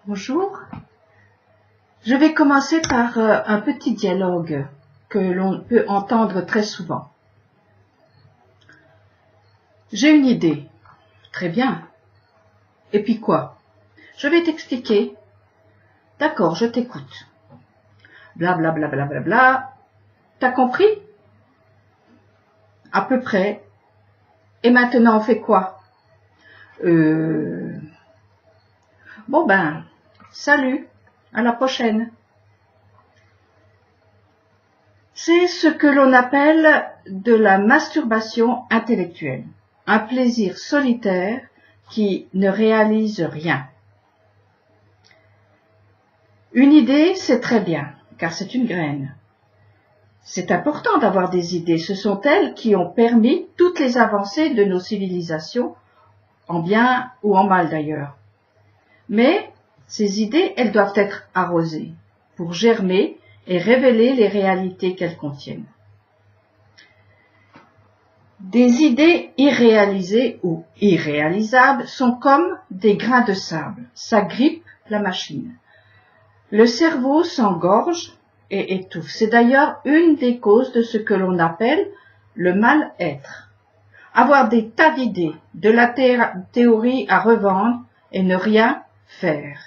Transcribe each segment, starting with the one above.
Bonjour. Je vais commencer par un petit dialogue que l'on peut entendre très souvent. J'ai une idée. Très bien. Et puis quoi? Je vais t'expliquer. D'accord, je t'écoute. Bla bla bla bla bla bla. T'as compris? À peu près. Et maintenant on fait quoi? Bon ben, salut, à la prochaine. C'est ce que l'on appelle de la masturbation intellectuelle, un plaisir solitaire qui ne réalise rien. Une idée, c'est très bien, car c'est une graine. C'est important d'avoir des idées, ce sont elles qui ont permis toutes les avancées de nos civilisations, en bien ou en mal d'ailleurs. Mais ces idées, elles doivent être arrosées pour germer et révéler les réalités qu'elles contiennent. Des idées irréalisées ou irréalisables sont comme des grains de sable, ça grippe la machine. Le cerveau s'engorge et étouffe. C'est d'ailleurs une des causes de ce que l'on appelle le mal-être. Avoir des tas d'idées, de la théorie à revendre et ne rien faire.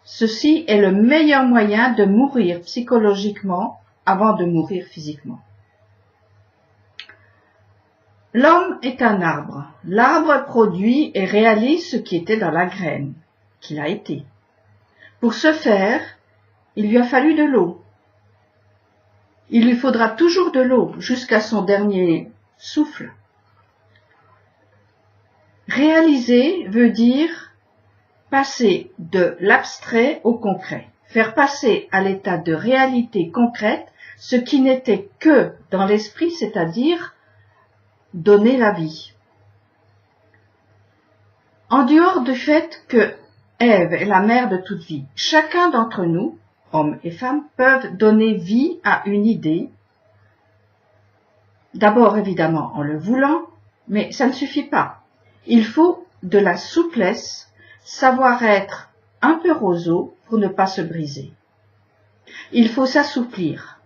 Ceci est le meilleur moyen de mourir psychologiquement avant de mourir physiquement. L'homme est un arbre. L'arbre produit et réalise ce qui était dans la graine, qu'il a été. Pour ce faire, il lui a fallu de l'eau. Il lui faudra toujours de l'eau jusqu'à son dernier souffle. Réaliser veut dire passer de l'abstrait au concret, faire passer à l'état de réalité concrète ce qui n'était que dans l'esprit, c'est-à-dire donner la vie. En dehors du fait que Ève est la mère de toute vie, chacun d'entre nous, hommes et femmes, peuvent donner vie à une idée, d'abord évidemment en le voulant, mais ça ne suffit pas. Il faut de la souplesse, savoir être un peu roseau pour ne pas se briser. Il faut s'assouplir.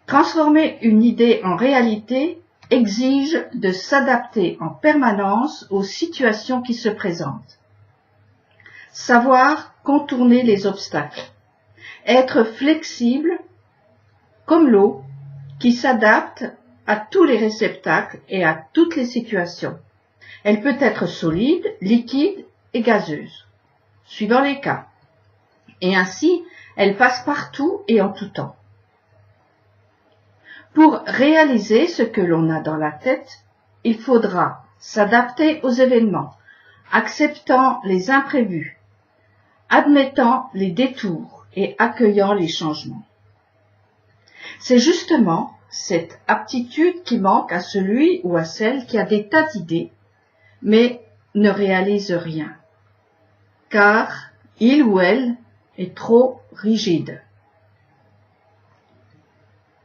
Transformer une idée en réalité exige de s'adapter en permanence aux situations qui se présentent. Savoir contourner les obstacles. Être flexible comme l'eau qui s'adapte à tous les réceptacles et à toutes les situations. Elle peut être solide, liquide et gazeuse, suivant les cas. Et ainsi, elle passe partout et en tout temps. Pour réaliser ce que l'on a dans la tête, il faudra s'adapter aux événements, acceptant les imprévus, admettant les détours et accueillant les changements. C'est justement cette aptitude qui manque à celui ou à celle qui a des tas d'idées, mais ne réalise rien, car il ou elle est trop rigide.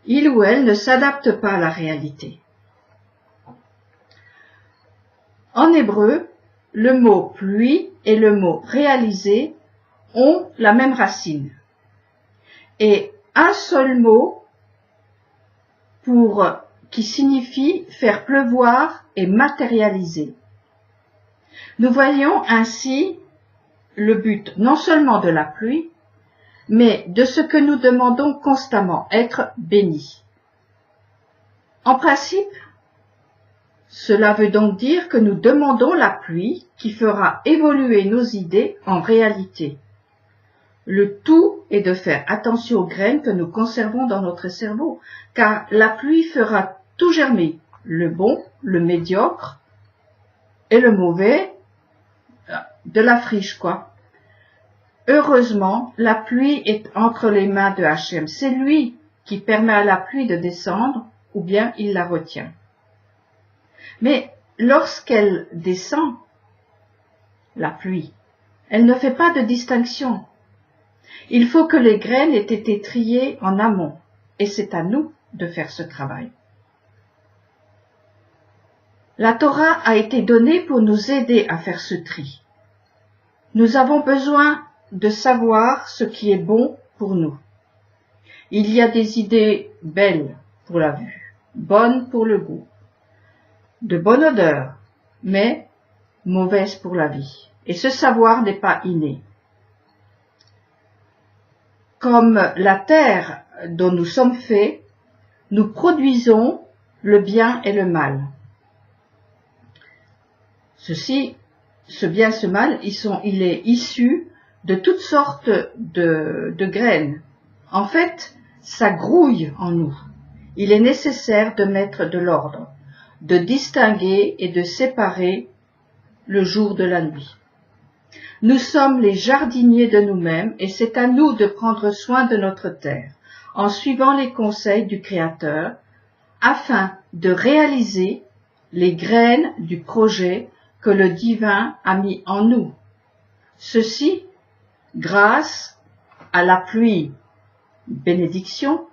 Il ou elle ne s'adapte pas à la réalité. En hébreu, le mot pluie et le mot réaliser ont la même racine. Et un seul mot qui signifie faire pleuvoir et matérialiser. Nous voyons ainsi le but non seulement de la pluie, mais de ce que nous demandons constamment, être bénis. En principe, cela veut donc dire que nous demandons la pluie qui fera évoluer nos idées en réalité. Le tout est de faire attention aux graines que nous conservons dans notre cerveau, car la pluie fera tout germer, le bon, le médiocre et le mauvais, de la friche quoi. Heureusement, la pluie est entre les mains de Hachem. C'est lui qui permet à la pluie de descendre, ou bien il la retient. Mais lorsqu'elle descend, la pluie, elle ne fait pas de distinction. Il faut que les graines aient été triées en amont, et c'est à nous de faire ce travail. La Torah a été donnée pour nous aider à faire ce tri. Nous avons besoin de savoir ce qui est bon pour nous. Il y a des idées belles pour la vue, bonnes pour le goût, de bonne odeur, mais mauvaises pour la vie. Et ce savoir n'est pas inné. Comme la terre dont nous sommes faits, nous produisons le bien et le mal. Ce bien, ce mal, il est issu de toutes sortes de graines. En fait, ça grouille en nous. Il est nécessaire de mettre de l'ordre, de distinguer et de séparer le jour de la nuit. Nous sommes les jardiniers de nous-mêmes et c'est à nous de prendre soin de notre terre, en suivant les conseils du Créateur, afin de réaliser les graines du projet que le divin a mis en nous. Ceci grâce à la pluie, bénédiction,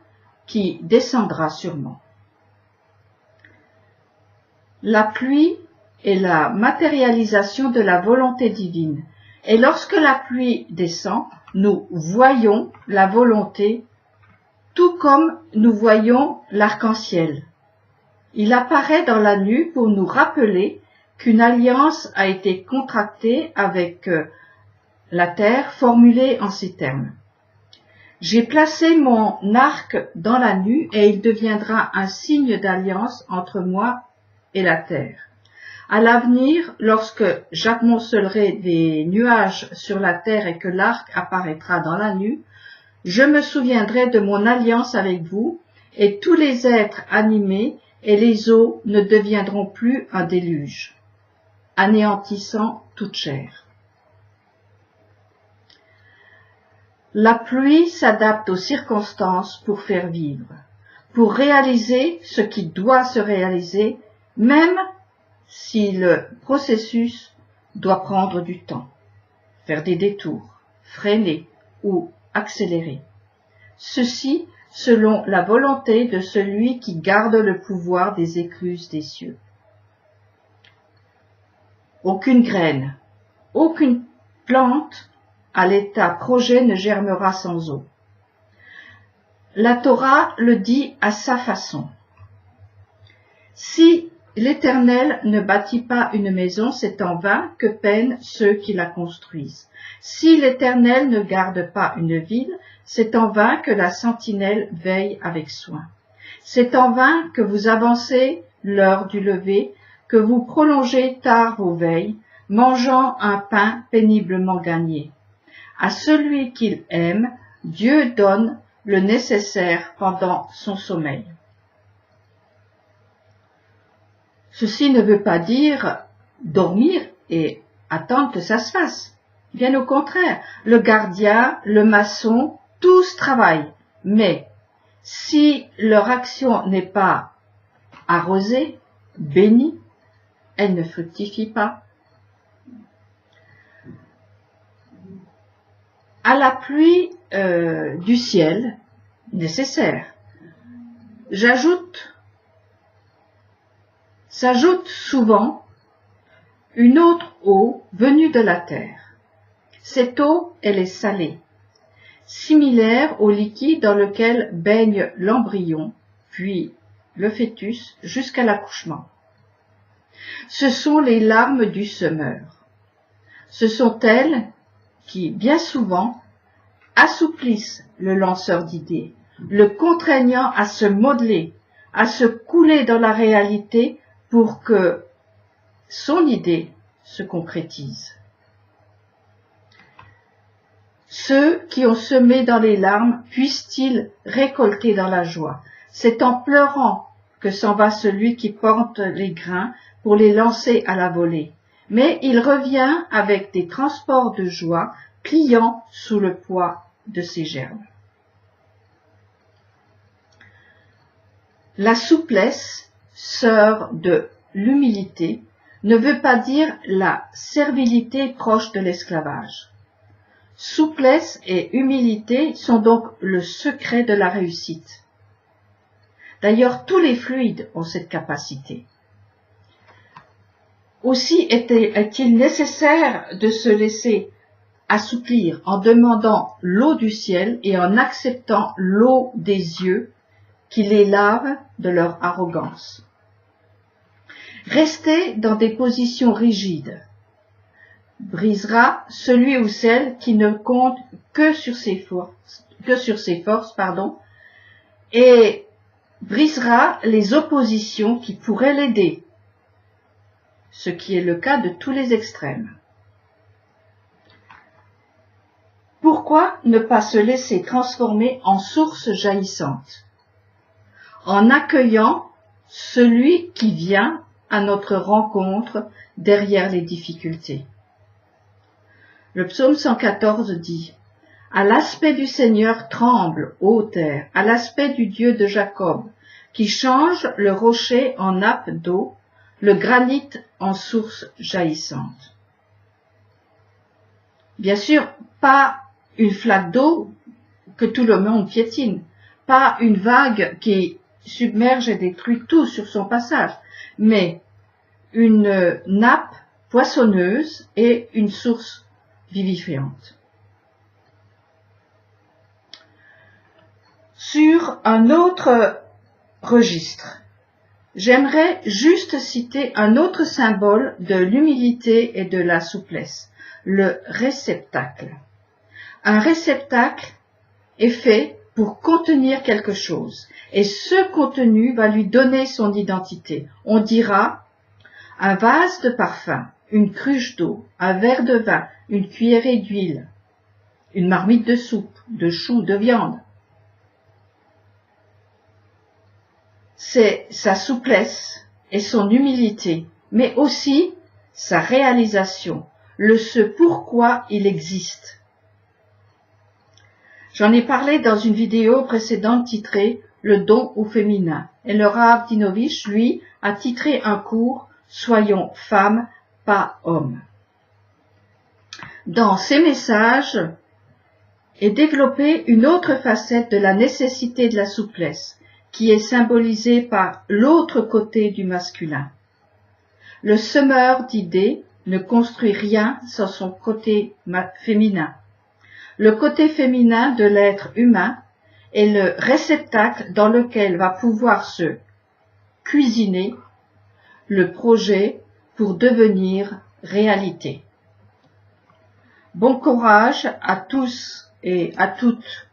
qui descendra sûrement. La pluie est la matérialisation de la volonté divine. Et lorsque la pluie descend, nous voyons la volonté, tout comme nous voyons l'arc-en-ciel. Il apparaît dans la nuit pour nous rappeler qu'une alliance a été contractée avec la terre, formulée en ces termes. J'ai placé mon arc dans la nue et il deviendra un signe d'alliance entre moi et la terre. À l'avenir, lorsque j'amoncellerai des nuages sur la terre et que l'arc apparaîtra dans la nue, je me souviendrai de mon alliance avec vous, et tous les êtres animés et les eaux ne deviendront plus un déluge, anéantissant toute chair. La pluie s'adapte aux circonstances pour faire vivre, pour réaliser ce qui doit se réaliser, même si le processus doit prendre du temps, faire des détours, freiner ou accélérer. Ceci selon la volonté de celui qui garde le pouvoir des écluses des cieux. Aucune graine, aucune plante à l'état projet ne germera sans eau. La Torah le dit à sa façon. Si l'Éternel ne bâtit pas une maison, c'est en vain que peinent ceux qui la construisent. Si l'Éternel ne garde pas une ville, c'est en vain que la sentinelle veille avec soin. C'est en vain que vous avancez l'heure du lever, que vous prolongez tard vos veilles, mangeant un pain péniblement gagné. À celui qu'il aime, Dieu donne le nécessaire pendant son sommeil. Ceci ne veut pas dire dormir et attendre que ça se fasse. Bien au contraire, le gardien, le maçon, tous travaillent. Mais si leur action n'est pas arrosée, bénie, elle ne fructifie pas. À la pluie du ciel nécessaire, s'ajoute souvent une autre eau venue de la terre. Cette eau, elle est salée, similaire au liquide dans lequel baigne l'embryon, puis le fœtus jusqu'à l'accouchement. Ce sont les larmes du semeur. Ce sont elles qui, bien souvent, assouplissent le lanceur d'idées, le contraignant à se modeler, à se couler dans la réalité pour que son idée se concrétise. Ceux qui ont semé dans les larmes puissent-ils récolter dans la joie? C'est en pleurant que s'en va celui qui porte les grains pour les lancer à la volée. Mais il revient avec des transports de joie, pliant sous le poids de ses germes. La souplesse, sœur de l'humilité, ne veut pas dire la servilité proche de l'esclavage. Souplesse et humilité sont donc le secret de la réussite. D'ailleurs, tous les fluides ont cette capacité. Aussi est-il nécessaire de se laisser assouplir en demandant l'eau du ciel et en acceptant l'eau des yeux qui les lave de leur arrogance. Rester dans des positions rigides brisera celui ou celle qui ne compte que sur ses forces, et brisera les oppositions qui pourraient l'aider, ce qui est le cas de tous les extrêmes. Pourquoi ne pas se laisser transformer en source jaillissante, en accueillant celui qui vient à notre rencontre derrière les difficultés? Le psaume 114 dit « À l'aspect du Seigneur tremble, ô terre, à l'aspect du Dieu de Jacob, qui change le rocher en nappe d'eau, le granit en source jaillissante. » Bien sûr, pas une flaque d'eau que tout le monde piétine, pas une vague qui submerge et détruit tout sur son passage, mais une nappe poissonneuse et une source vivifiante. Sur un autre registre, j'aimerais juste citer un autre symbole de l'humilité et de la souplesse, le réceptacle. Un réceptacle est fait pour contenir quelque chose, et ce contenu va lui donner son identité. On dira un vase de parfum, une cruche d'eau, un verre de vin, une cuillerée d'huile, une marmite de soupe, de choux, de viande. C'est sa souplesse et son humilité, mais aussi sa réalisation, le ce pourquoi il existe. J'en ai parlé dans une vidéo précédente titrée « Le don au féminin » et le Rav Dinovich, lui, a titré un cours « Soyons femmes, pas hommes ». Dans ces messages est développée une autre facette de la nécessité de la souplesse, qui est symbolisée par l'autre côté du masculin. Le semeur d'idées ne construit rien sans son côté féminin. Le côté féminin de l'être humain est le réceptacle dans lequel va pouvoir se cuisiner le projet pour devenir réalité. Bon courage à tous et à toutes